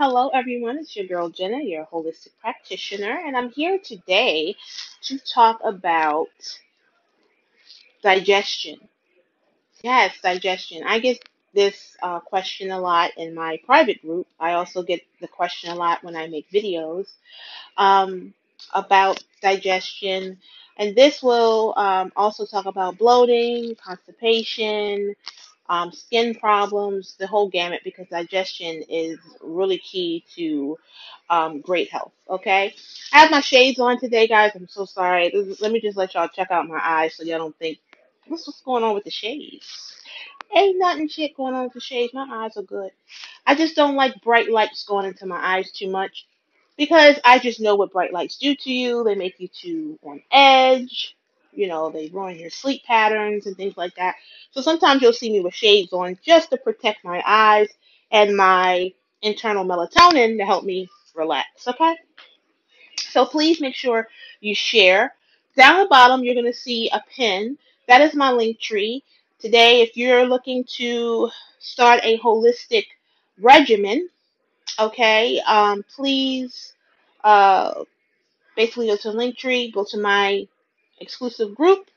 Hello, everyone. It's your girl Jenna, your holistic practitioner, and I'm here today to talk about digestion. Yes, digestion. I get this question a lot in my private group. I also get the question a lot when I make videos um, about digestion. And this will also talk about bloating, constipation, skin problems, the whole gamut, because digestion is really key to great health. Okay, I have my shades on today, guys. I'm so sorry. Let me just let y'all check out my eyes so y'all don't think what's going on with the shades. Ain't nothing shit going on with the shades. My eyes are good. I just don't like bright lights going into my eyes too much because I just know what bright lights do to you. They make you too on edge. You know, they ruin your sleep patterns and things like that. So sometimes you'll see me with shades on just to protect my eyes and my internal melatonin to help me relax. Okay? So please make sure you share. Down the bottom, you're going to see a pin. That is my link tree. Today, if you're looking to start a holistic regimen, okay, please uh, basically go to the link tree, go to my exclusive group,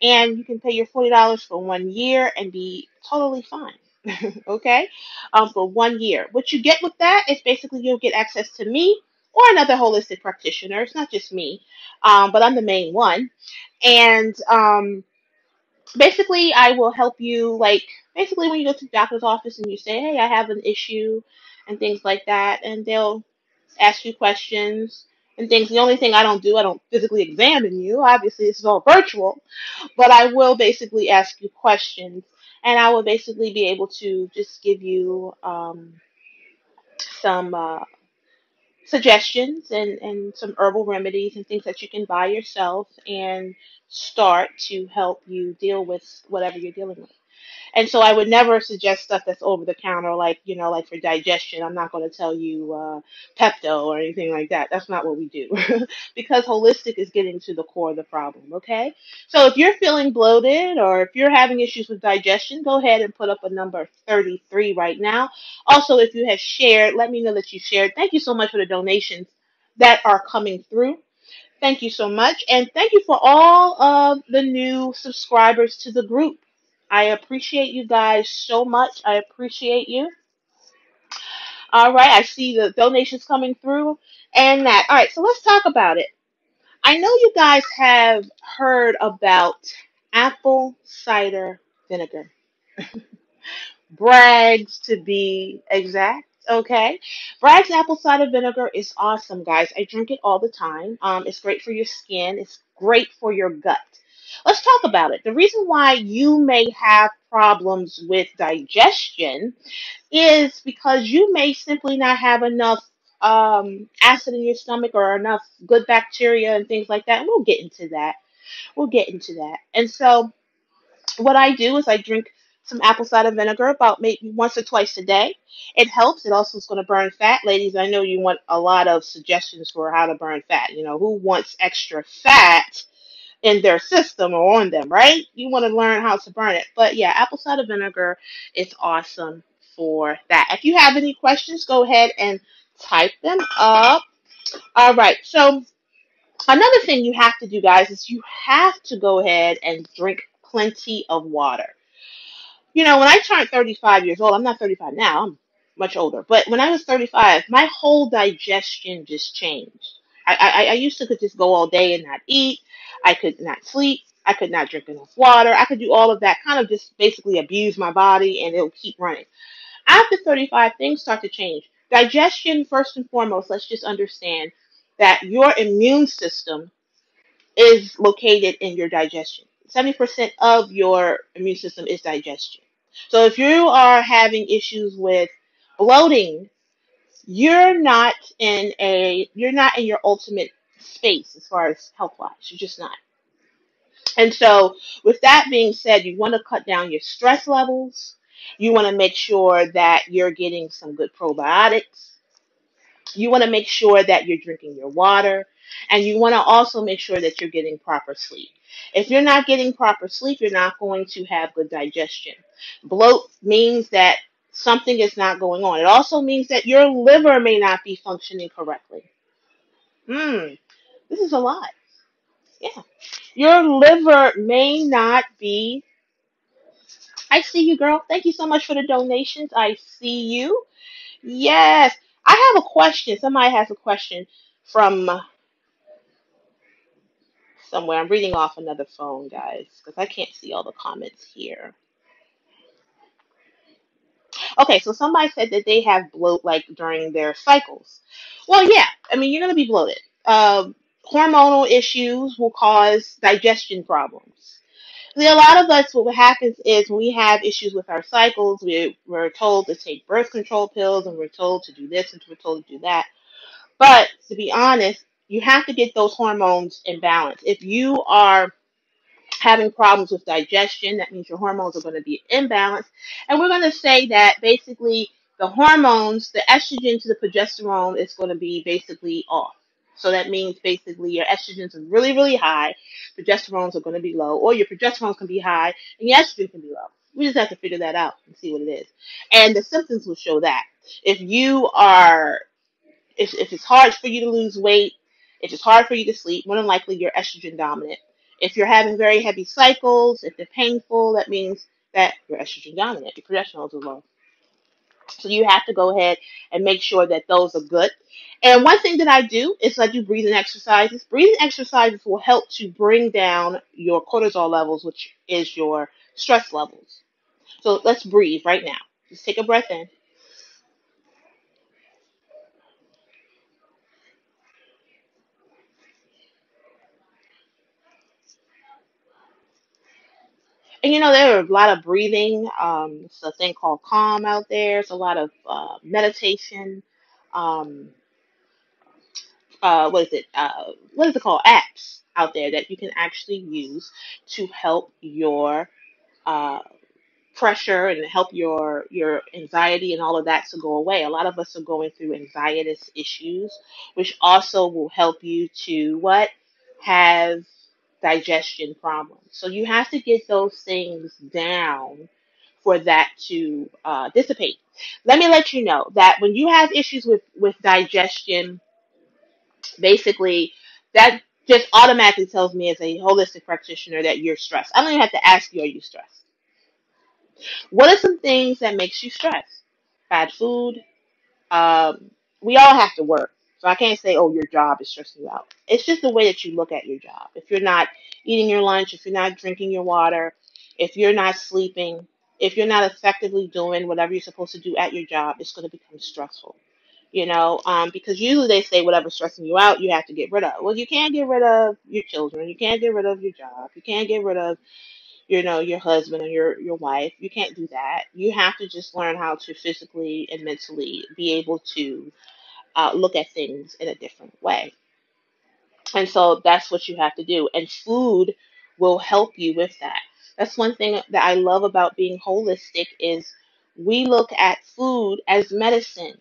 and you can pay your $40 for 1 year and be totally fine. Okay, for 1 year. What you get with that is basically you'll get access to me or another holistic practitioner. It's not just me, but I'm the main one. And basically, I will help you. Like basically, when you go to the doctor's office and you say, "Hey, I have an issue," and things like that, and they'll ask you questions and things. The only thing I don't do, I don't physically examine you. Obviously, this is all virtual, but I will basically ask you questions, and I will basically be able to just give you some suggestions and some herbal remedies and things that you can buy yourself and start to help you deal with whatever you're dealing with. And so I would never suggest stuff that's over the counter, like, like for digestion. I'm not going to tell you Pepto or anything like that. That's not what we do. Because holistic is getting to the core of the problem, okay? So if you're feeling bloated or if you're having issues with digestion, go ahead and put up a number 33 right now. Also, if you have shared, let me know that you shared. Thank you so much for the donations that are coming through. Thank you so much. And thank you for all of the new subscribers to the group. I appreciate you guys so much. I appreciate you. All right, I see the donations coming through and that. All right, so let's talk about it. I know you guys have heard about apple cider vinegar. Bragg's to be exact. Okay. Bragg's apple cider vinegar is awesome, guys. I drink it all the time. It's great for your skin. It's great for your gut. Let's talk about it. The reason why you may have problems with digestion is because you may simply not have enough acid in your stomach or enough good bacteria and things like that. And we'll get into that. We'll get into that. And so what I do is I drink some apple cider vinegar about maybe once or twice a day. It helps. It also is going to burn fat. Ladies, I know you want a lot of suggestions for how to burn fat. You know, who wants extra fat in their system or on them, right? You want to learn how to burn it. But yeah, apple cider vinegar is awesome for that. If you have any questions, go ahead and type them up. All right. So another thing you have to do, guys, is you have to go ahead and drink plenty of water. You know, when I turned 35 years old, I'm not 35 now, I'm much older, but when I was 35, my whole digestion just changed. I used to could just go all day and not eat. I could not sleep. I could not drink enough water. I could do all of that, kind of just basically abuse my body and it'll keep running. After 35, things start to change. Digestion, first and foremost, let's just understand that your immune system is located in your digestion. 70% of your immune system is digestion. So if you are having issues with bloating, you're not in your ultimate space as far as health wise. You're just not. And so with that being said, you want to cut down your stress levels. You want to make sure that you're getting some good probiotics. You want to make sure that you're drinking your water, and you want to also make sure that you're getting proper sleep. If you're not getting proper sleep, you're not going to have good digestion. Bloat means that something is not going on. It also means that your liver may not be functioning correctly. Hmm, this is a lot. Yeah. Your liver may not be. I see you, girl. Thank you so much for the donations. I see you. Yes. I have a question. Somebody has a question from somewhere. I'm reading off another phone, guys, because I can't see all the comments here. Okay, so somebody said that they have bloat like during their cycles. Well, yeah, I mean, you're going to be bloated. Hormonal issues will cause digestion problems. See, a lot of us, what happens is when we have issues with our cycles, we're told to take birth control pills and we're told to do this and we're told to do that. But to be honest, you have to get those hormones in balance. If you are having problems with digestion, that means your hormones are going to be imbalanced. And we're going to say that basically the hormones, the estrogen to the progesterone is going to be basically off. So that means basically your estrogens are really, really high, progesterones are going to be low, or your progesterones can be high and your estrogen can be low. We just have to figure that out and see what it is. And the symptoms will show that. If you are if it's hard for you to lose weight, if it's hard for you to sleep, more than likely you're estrogen dominant. If you're having very heavy cycles, if they're painful, that means that you're estrogen dominant. Your progesterone is low. So you have to go ahead and make sure that those are good. And one thing that I do is I do breathing exercises. Breathing exercises will help to bring down your cortisol levels, which is your stress levels. So let's breathe right now. Just take a breath in. And there are a lot of breathing. It's a thing called Calm out there. It's a lot of meditation. Um, what is it? What is it called? Apps out there that you can actually use to help your uh, pressure and help your anxiety and all of that to go away. A lot of us are going through anxietous issues, which also will help you to what have digestion problems. So you have to get those things down for that to dissipate. Let me let you know that when you have issues with digestion, basically that just automatically tells me as a holistic practitioner that you're stressed. I don't even have to ask you, are you stressed? What are some things that makes you stressed? Bad food. Um, we all have to work. So I can't say, oh, your job is stressing you out. It's just the way that you look at your job. If you're not eating your lunch, if you're not drinking your water, if you're not sleeping, if you're not effectively doing whatever you're supposed to do at your job, it's going to become stressful. Because usually they say whatever's stressing you out, you have to get rid of. Well, you can't get rid of your children. You can't get rid of your job. You can't get rid of your husband or your wife. You can't do that. You have to just learn how to physically and mentally be able to look at things in a different way. And so that's what you have to do. And food will help you with that. That's one thing that I love about being holistic is we look at food as medicine.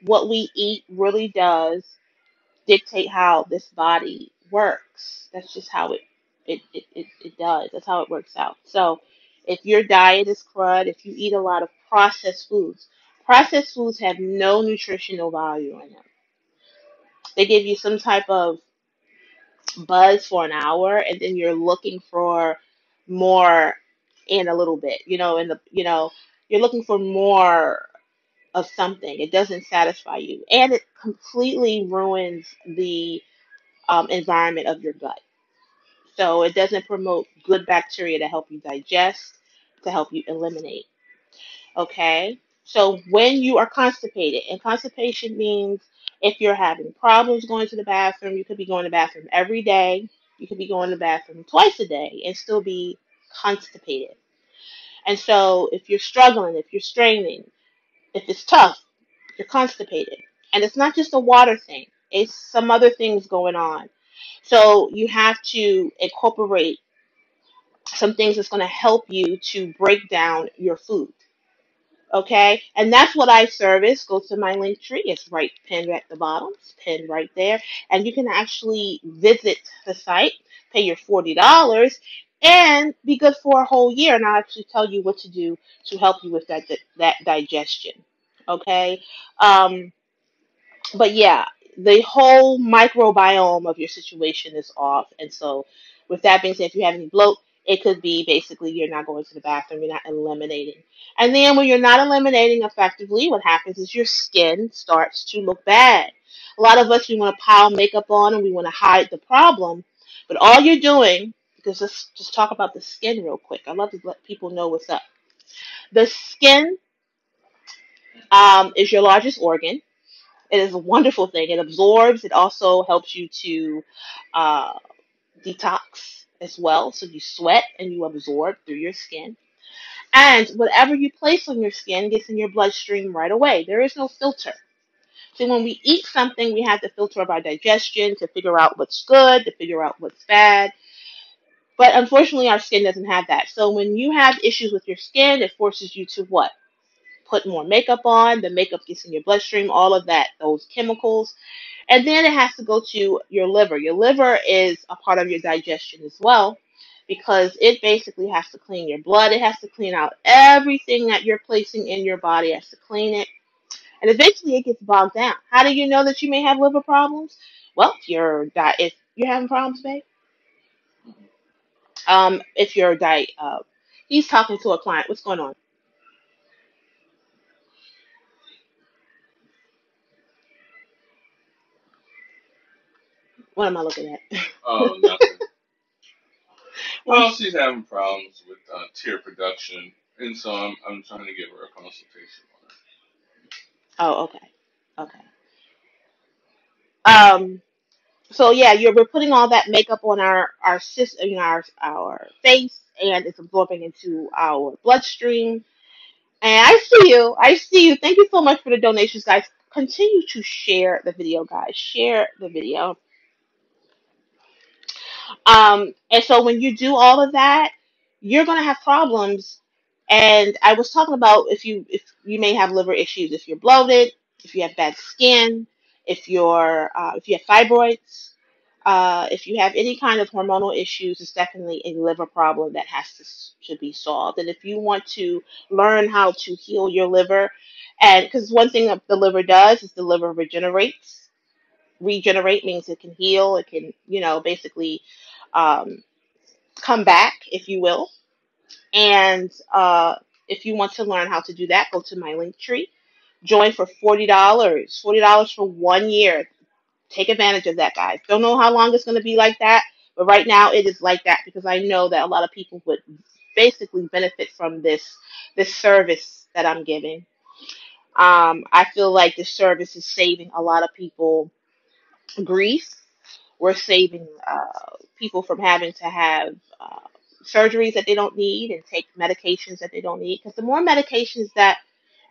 What we eat really does dictate how this body works. That's just how it does. That's how it works out. So if your diet is crud, if you eat a lot of processed foods have no nutritional value in them. They give you some type of buzz for an hour and then you're looking for more in a little bit, you're looking for more of something. It doesn't satisfy you. And it completely ruins the environment of your gut. So it doesn't promote good bacteria to help you digest, to help you eliminate. Okay? So when you are constipated, and constipation means if you're having problems going to the bathroom, you could be going to the bathroom every day. You could be going to the bathroom twice a day and still be constipated. And so if you're struggling, if you're straining, if it's tough, you're constipated. And it's not just a water thing. It's some other things going on. So you have to incorporate some things that's going to help you to break down your food. Okay, and that's what I service. Go to my link tree. It's right pinned at the bottom. It's pinned right there, and you can actually visit the site, pay your $40, and be good for a whole year. And I'll actually tell you what to do to help you with that digestion. Okay. Um, but yeah, the whole microbiome of your situation is off. And so, with that being said, if you have any bloat, it could be basically you're not going to the bathroom, you're not eliminating. And then, when you're not eliminating effectively, what happens is your skin starts to look bad. A lot of us, we want to pile makeup on and we want to hide the problem. But all you're doing, because let's just talk about the skin real quick. I love to let people know what's up. The skin is your largest organ. It is a wonderful thing. It absorbs. It also helps you to uh, detox as well. So you sweat and you absorb through your skin. And whatever you place on your skin gets in your bloodstream right away. There is no filter. So when we eat something, we have to filter up our digestion to figure out what's good, to figure out what's bad. But unfortunately, our skin doesn't have that. So when you have issues with your skin, it forces you to what? Put more makeup on. The makeup gets in your bloodstream, all of that, those chemicals. And then it has to go to your liver. Your liver is a part of your digestion as well because it basically has to clean your blood. It has to clean out everything that you're placing in your body. It has to clean it. And eventually it gets bogged down. How do you know that you may have liver problems? Well, if you're having problems, babe, if you're he's talking to a client. What's going on? What am I looking at? Oh, nothing. Well, she's having problems with tear production, and so I'm trying to give her a consultation on it. Oh, okay. Okay. Um, so yeah, we're putting all that makeup on our system, our face, and it's absorbing into our bloodstream. And I see you. I see you. Thank you so much for the donations, guys. Continue to share the video, guys. Share the video. And so when you do all of that, you're gonna have problems. And I was talking about if you may have liver issues, if you're bloated, if you have bad skin, if you have fibroids, if you have any kind of hormonal issues, it's definitely a liver problem that should be solved. And if you want to learn how to heal your liver, and because one thing that the liver does is the liver regenerates. Regenerate means it can heal. It can, basically um, come back, if you will. And if you want to learn how to do that, go to my link tree. Join for $40. $40 for 1 year. Take advantage of that, guys. Don't know how long it's going to be like that, but right now it is like that because I know that a lot of people would basically benefit from this service that I'm giving. I feel like this service is saving a lot of people grief. We're saving people from having to have surgeries that they don't need and take medications that they don't need. Because the more medications that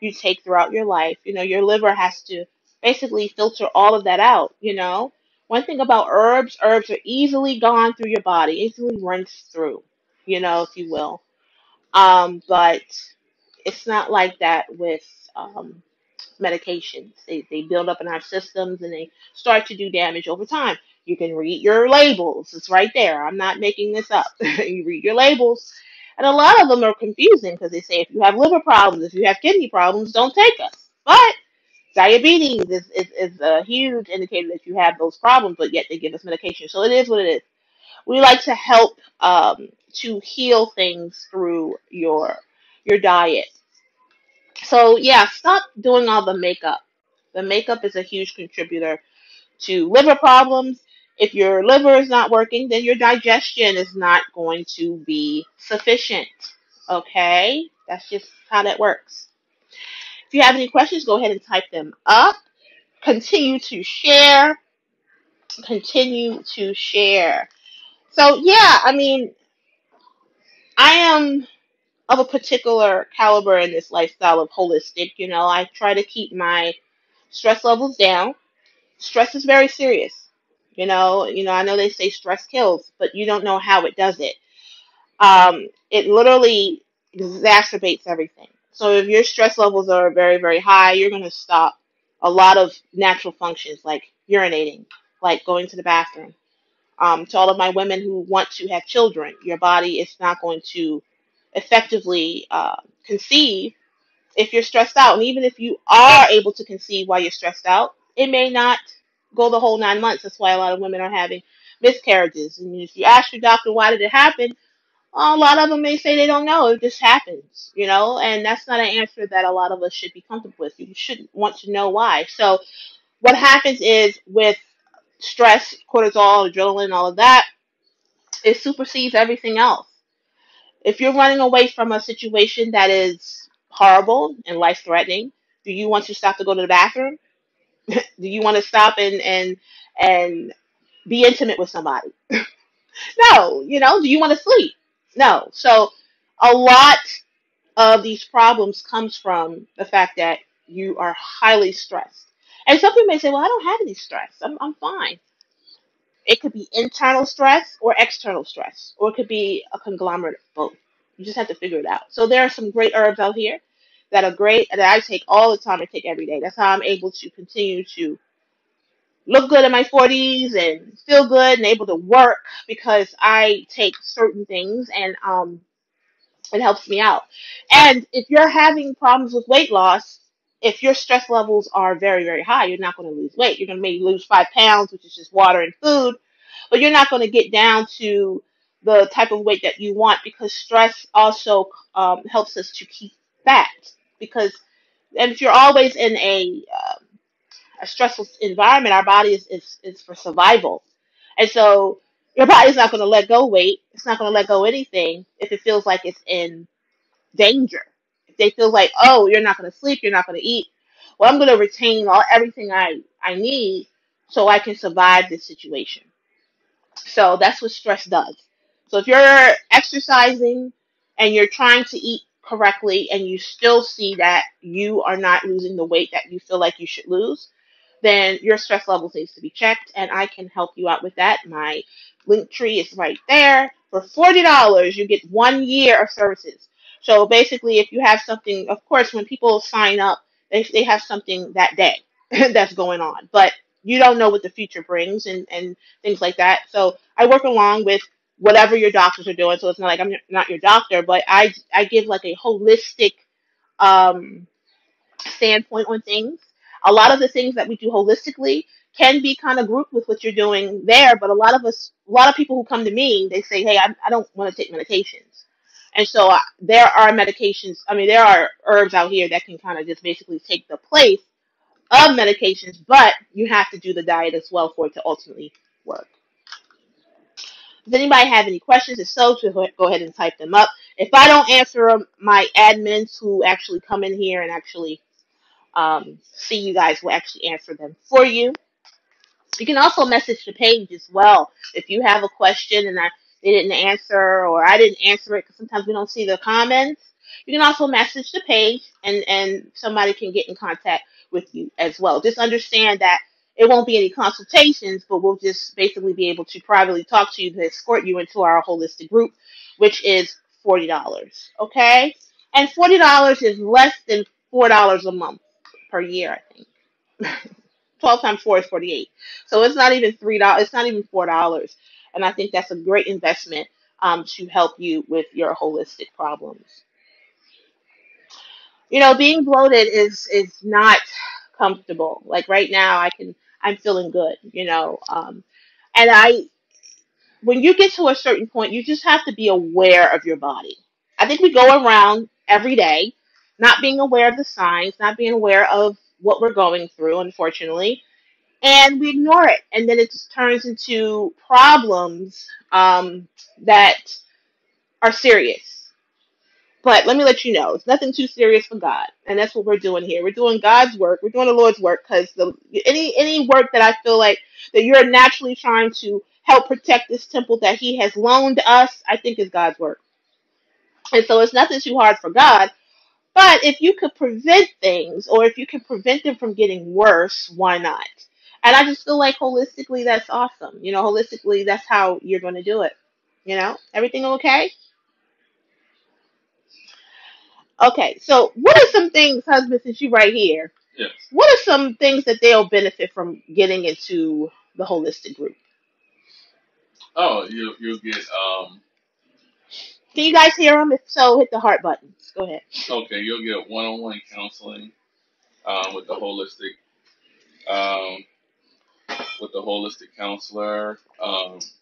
you take throughout your life, your liver has to basically filter all of that out. One thing about herbs are easily gone through your body, easily rinsed through, if you will. But it's not like that with um, medications. They build up in our systems and they start to do damage over time. You can read your labels. It's right there. I'm not making this up. You read your labels. And a lot of them are confusing because they say if you have liver problems, if you have kidney problems, don't take us. But diabetes is a huge indicator that you have those problems, but yet they give us medication. So it is what it is. We like to help to heal things through your diet. So yeah, stop doing all the makeup. The makeup is a huge contributor to liver problems. If your liver is not working, then your digestion is not going to be sufficient. Okay? That's just how that works. If you have any questions, go ahead and type them up. Continue to share. Continue to share. So yeah, I mean, I am of a particular caliber in this lifestyle of holistic. I try to keep my stress levels down. Stress is very serious. I know they say stress kills, but you don't know how it does it. It literally exacerbates everything. So if your stress levels are very, very high, you're going to stop a lot of natural functions like urinating, like going to the bathroom. To all of my women who want to have children, your body is not going to effectively conceive if you're stressed out. And even if you are able to conceive while you're stressed out, it may not go the whole 9 months. That's why a lot of women are having miscarriages. And if you ask your doctor why did it happen, a lot of them may say they don't know. It just happens, and that's not an answer that a lot of us should be comfortable with. You should want to know why. So what happens is with stress, cortisol, adrenaline, all of that, it supersedes everything else. If you're running away from a situation that is horrible and life threatening, do you want to stop to go to the bathroom? Do you want to stop and be intimate with somebody? No. Do you want to sleep? No. So a lot of these problems comes from the fact that you are highly stressed. And some people may say, well, I don't have any stress. I'm fine. It could be internal stress or external stress, or it could be a conglomerate of both. You just have to figure it out. So there are some great herbs out here that are great that I take all the time. I take every day. That's how I'm able to continue to look good in my 40s and feel good and able to work because I take certain things and it helps me out. And if you're having problems with weight loss, if your stress levels are very, very high, you're not going to lose weight. You're going to maybe lose 5 pounds, which is just water and food, but you're not going to get down to the type of weight that you want because stress also helps us to keep fat. Because and if you're always in a stressful environment, our body is for survival. And so your body's not going to let go weight. It's not going to let go anything if it feels like it's in danger. If they feel like, oh, you're not going to sleep, you're not going to eat, well, I'm going to retain everything I need so I can survive this situation. So that's what stress does. So if you're exercising and you're trying to eat correctly and you still see that you are not losing the weight that you feel like you should lose, then your stress levels needs to be checked, and I can help you out with that. My link tree is right there. For $40, you get 1 year of services. So basically, if you have something, of course, when people sign up, they have something that day that's going on, but you don't know what the future brings and things like that. So I work along with whatever your doctors are doing. So it's not like I'm not your doctor, but I give like a holistic um, standpoint on things. A lot of the things that we do holistically can be kind of grouped with what you're doing there, but a lot of people who come to me, they say, hey, I don't want to take medications. And so there are medications, I mean, there are herbs out here that can kind of just basically take the place of medications, but you have to do the diet as well for it to ultimately work. Does anybody have any questions? If so, just go ahead and type them up. If I don't answer them, my admins who actually come in here and actually see you guys will actually answer them for you. You can also message the page as well if you have a question and they didn't answer or I didn't answer it because sometimes we don't see the comments. You can also message the page and somebody can get in contact with you as well. Just understand that it won't be any consultations, but we'll just basically be able to privately talk to you to escort you into our holistic group, which is $40. Okay? And $40 is less than $4 a month per year, I think. 12 times 4 is 48. So it's not even $3. It's not even $4. And I think that's a great investment to help you with your holistic problems. Being bloated is not comfortable. Like right now, I'm feeling good. And when you get to a certain point, you just have to be aware of your body. I think we go around every day not being aware of the signs, not being aware of what we're going through, unfortunately, and we ignore it, and then it just turns into problems that are serious. But let me let you know, it's nothing too serious for God, and that's what we're doing here. We're doing God's work. We're doing the Lord's work because any work that I feel like that you're naturally trying to help protect this temple that He has loaned us, I think is God's work. And so it's nothing too hard for God. But if you could prevent things, or if you can prevent them from getting worse, why not? And I just feel like holistically, that's awesome. Holistically, that's how you're going to do it. Everything okay? Okay, so what are some things, husband, since you right here, Yes. what are some things that they'll benefit from getting into the holistic group? Oh, you'll get Can you guys hear them? If so, hit the heart button. Go ahead. okay, you'll get one-on-one counseling with the um, counselor,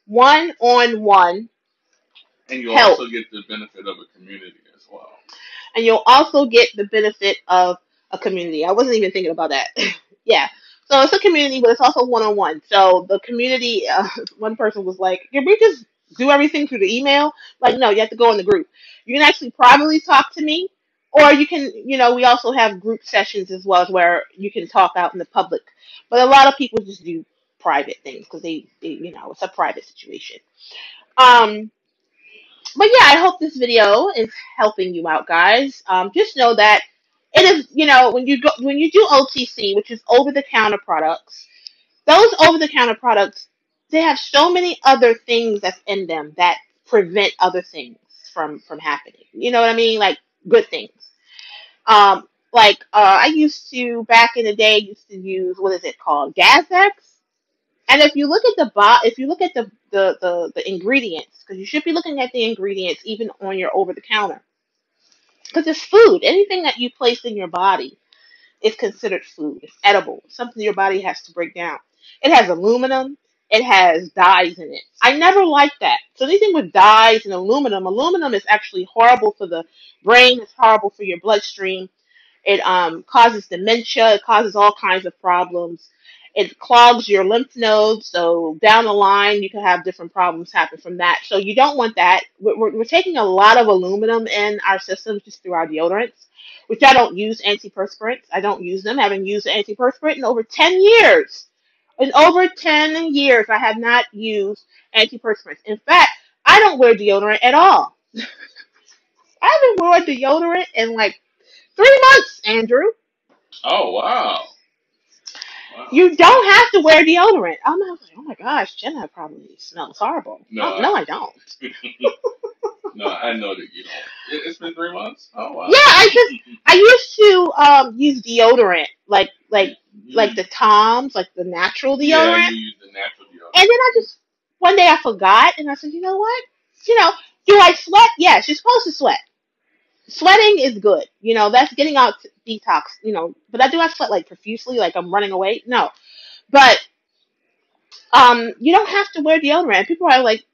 One on one and you help. also get the benefit of a community as well. And you'll also get the benefit of a community. I wasn't even thinking about that. Yeah. So it's a community, but it's also one on one. So the community, one person was like, "Can we just do everything through the email?" Like, no, you have to go in the group. You can actually privately talk to me, or you can, we also have group sessions as well, as where you can talk out in the public. But a lot of people just do private things because it's a private situation. Um, but yeah, I hope this video is helping you out, guys. Just know that it is, when you do OTC, which is over the counter products, those over the counter products, they have so many other things that's in them that prevent other things from happening. You know what I mean? Like good things. I used to back in the day used to use, what is it called, Gazex. And if you look at if you look at the ingredients, because you should be looking at the ingredients even on your over the counter, because it's food. Anything that you place in your body is considered food. It's edible. Something your body has to break down. It has aluminum. It has dyes in it. I never liked that. So anything with dyes and aluminum is actually horrible for the brain. It's horrible for your bloodstream. It causes dementia. It causes all kinds of problems. It clogs your lymph nodes. So down the line, you can have different problems happen from that. So you don't want that. We're taking a lot of aluminum in our systems just through our deodorants, which I don't use antiperspirants. I don't use them. I haven't used an antiperspirant in over 10 years. In over 10 years, I have not used antiperspirants. In fact, I don't wear deodorant at all. I haven't worn deodorant in like 3 months, Andrew. Oh wow, wow. You don't have to wear deodorant. I'm not like, oh my gosh, Jenna probably smells horrible. No, Oh, no, I don't. no, I know that you don't. It's been 3 months. Oh Yeah, wow. I used to use deodorant you, like you, the Toms, like the natural yeah, deodorant. you use the natural And then deodorant. I just one day I forgot and I said, you know what? You know, do I sweat? Yes, you're supposed to sweat. Sweating is good. That's getting out detox, but do I sweat like profusely, like I'm running away? No. But you don't have to wear deodorant. People are like,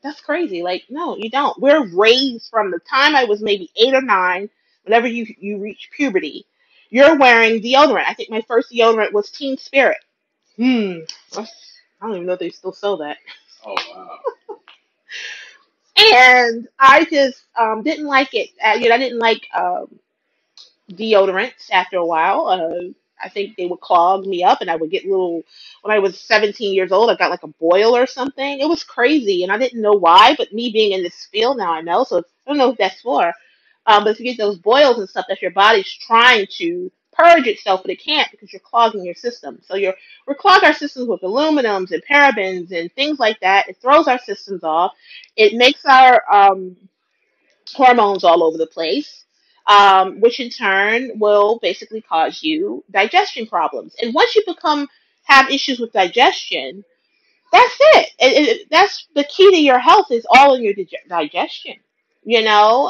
that's crazy. Like, no, you don't. We're raised from the time I was maybe 8 or 9, whenever you reach puberty, you're wearing deodorant. I think my first deodorant was Teen Spirit. Hmm. I don't even know if they still sell that. Oh wow. And I just didn't like it. I didn't like deodorants after a while. I think they would clog me up, and I would get little. When I was 17 years old, I got like a boil or something. It was crazy, and I didn't know why. But me being in this field now, I know. So I don't know what that's for. But if you get those boils and stuff, that's your body's trying to purge itself, but it can't because you're clogging your system. So we clog our systems with aluminums and parabens and things like that. It throws our systems off. It makes our hormones all over the place, which in turn will basically cause you digestion problems. And once you have issues with digestion, that's it. That's the key to your health is all in your digestion. You know,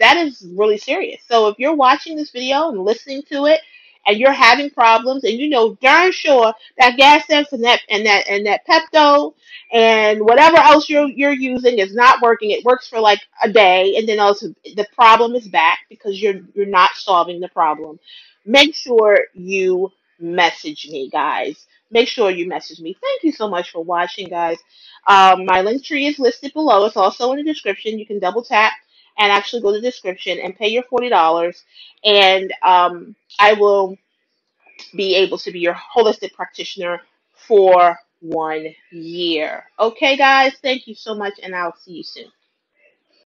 that is really serious. So if you're watching this video and listening to it, and you're having problems, and you know darn sure that gas X and that Pepto and whatever else you're using is not working. It works for like a day, and then also the problem is back because you're not solving the problem. Make sure you message me, guys. Make sure you message me. Thank you so much for watching, guys. My link tree is listed below. It's also in the description. You can double tap and actually go to the description and pay your $40. And I will be able to be your holistic practitioner for 1 year. Okay, guys? Thank you so much, and I'll see you soon.